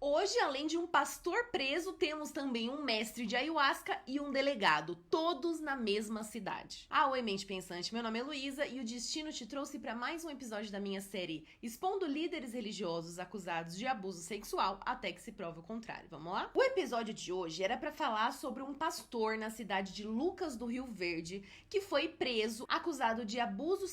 Hoje, além de um pastor preso, temos também um mestre de ayahuasca e um delegado, todos na mesma cidade. Oi, mente pensante, meu nome é Luísa e o destino te trouxe para mais um episódio da minha série expondo líderes religiosos acusados de abuso sexual até que se prove o contrário. Vamos lá? O episódio de hoje era para falar sobre um pastor na cidade de Lucas do Rio Verde que foi preso acusado de abuso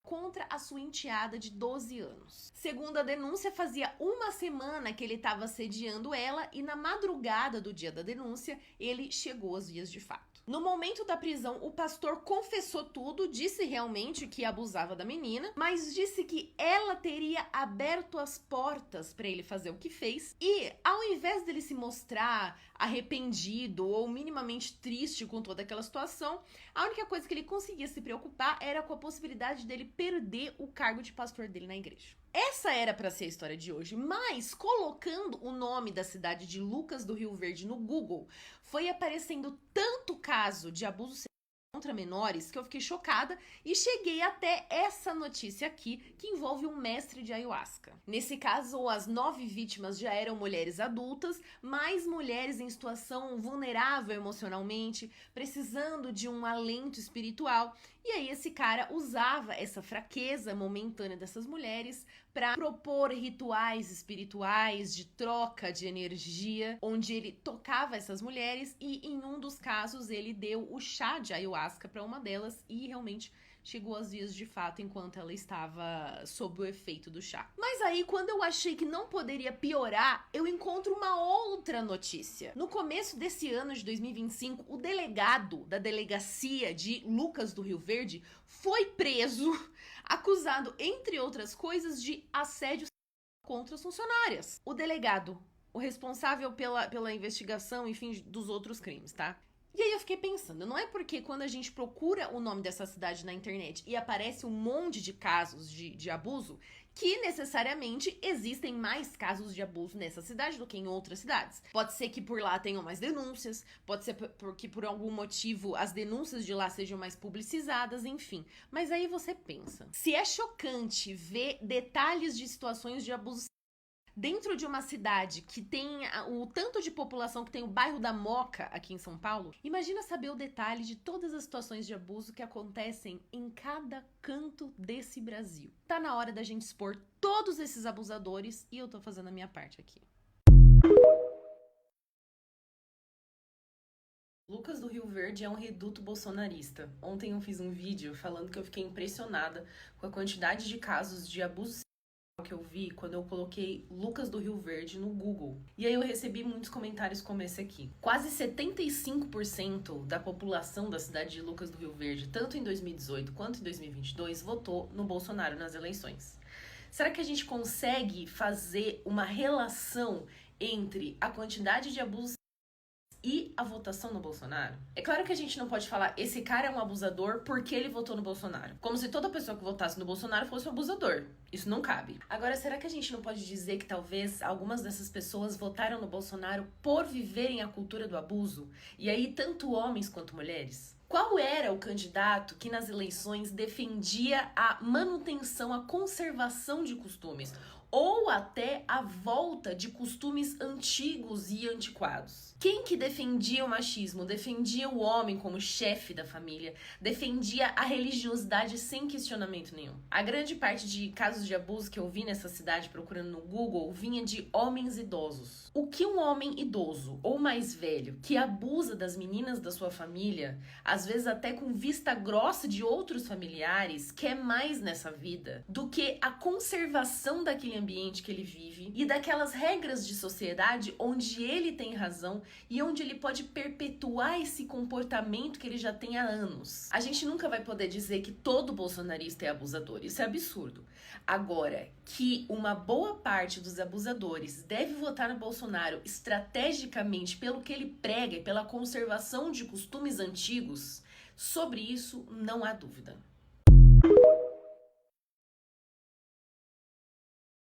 contra a sua enteada de 12 anos. Segundo a denúncia, fazia uma semana que ele estava assediando ela e na madrugada do dia da denúncia, ele chegou às vias de fato. No momento da prisão, o pastor confessou tudo, disse realmente que abusava da menina, mas disse que ela teria aberto as portas para ele fazer o que fez e, ao invés dele se mostrar arrependido ou minimamente triste com toda aquela situação, a única coisa que ele conseguia se preocupar era com a possibilidade dele perder o cargo de pastor dele na igreja. Essa era para ser a história de hoje, mas colocando o nome da cidade de Lucas do Rio Verde no Google, foi aparecendo tanto caso de abuso sexual contra menores que eu fiquei chocada e cheguei até essa notícia aqui que envolve um mestre de ayahuasca. Nesse caso, as 9 vítimas já eram mulheres adultas, mas mulheres em situação vulnerável emocionalmente, precisando de um alento espiritual. E aí esse cara usava essa fraqueza momentânea dessas mulheres para propor rituais espirituais de troca de energia, onde ele tocava essas mulheres e em um dos casos ele deu o chá de ayahuasca para uma delas e realmente chegou às vias de fato enquanto ela estava sob o efeito do chá. Mas aí, quando eu achei que não poderia piorar, eu encontro uma outra notícia. No começo desse ano de 2025, o delegado da delegacia de Lucas do Rio Verde foi preso, acusado, entre outras coisas, de assédio contra as funcionárias. O delegado, o responsável pela investigação, enfim, dos outros crimes, tá? E aí eu fiquei pensando, não é porque quando a gente procura o nome dessa cidade na internet e aparece um monte de casos de abuso, que necessariamente existem mais casos de abuso nessa cidade do que em outras cidades. Pode ser que por lá tenham mais denúncias, pode ser que por algum motivo as denúncias de lá sejam mais publicizadas, enfim. Mas aí você pensa, se é chocante ver detalhes de situações de abuso dentro de uma cidade que tem o tanto de população que tem o bairro da Moca aqui em São Paulo, imagina saber o detalhe de todas as situações de abuso que acontecem em cada canto desse Brasil. Tá na hora da gente expor todos esses abusadores e eu tô fazendo a minha parte aqui. Lucas do Rio Verde é um reduto bolsonarista. Ontem eu fiz um vídeo falando que eu fiquei impressionada com a quantidade de casos de abuso que eu vi quando eu coloquei Lucas do Rio Verde no Google. E aí eu recebi muitos comentários como esse aqui. Quase 75% da população da cidade de Lucas do Rio Verde, tanto em 2018 quanto em 2022, votou no Bolsonaro nas eleições. Será que a gente consegue fazer uma relação entre a quantidade de abusos e a votação no Bolsonaro? É claro que a gente não pode falar esse cara é um abusador porque ele votou no Bolsonaro. Como se toda pessoa que votasse no Bolsonaro fosse um abusador. Isso não cabe. Agora, será que a gente não pode dizer que talvez algumas dessas pessoas votaram no Bolsonaro por viverem a cultura do abuso? E aí, tanto homens quanto mulheres? Qual era o candidato que nas eleições defendia a manutenção, a conservação de costumes? Ou até a volta de costumes antigos e antiquados? Quem que defendia o machismo, defendia o homem como chefe da família, defendia a religiosidade sem questionamento nenhum? A grande parte de casos de abuso que eu vi nessa cidade procurando no Google vinha de homens idosos. O que um homem idoso ou mais velho que abusa das meninas da sua família, às vezes até com vista grossa de outros familiares, quer mais nessa vida do que a conservação daquele ambiente que ele vive e daquelas regras de sociedade onde ele tem razão e onde ele pode perpetuar esse comportamento que ele já tem há anos. A gente nunca vai poder dizer que todo bolsonarista é abusador, isso é absurdo. Agora, que uma boa parte dos abusadores deve votar no Bolsonaro estrategicamente pelo que ele prega e pela conservação de costumes antigos, sobre isso não há dúvida.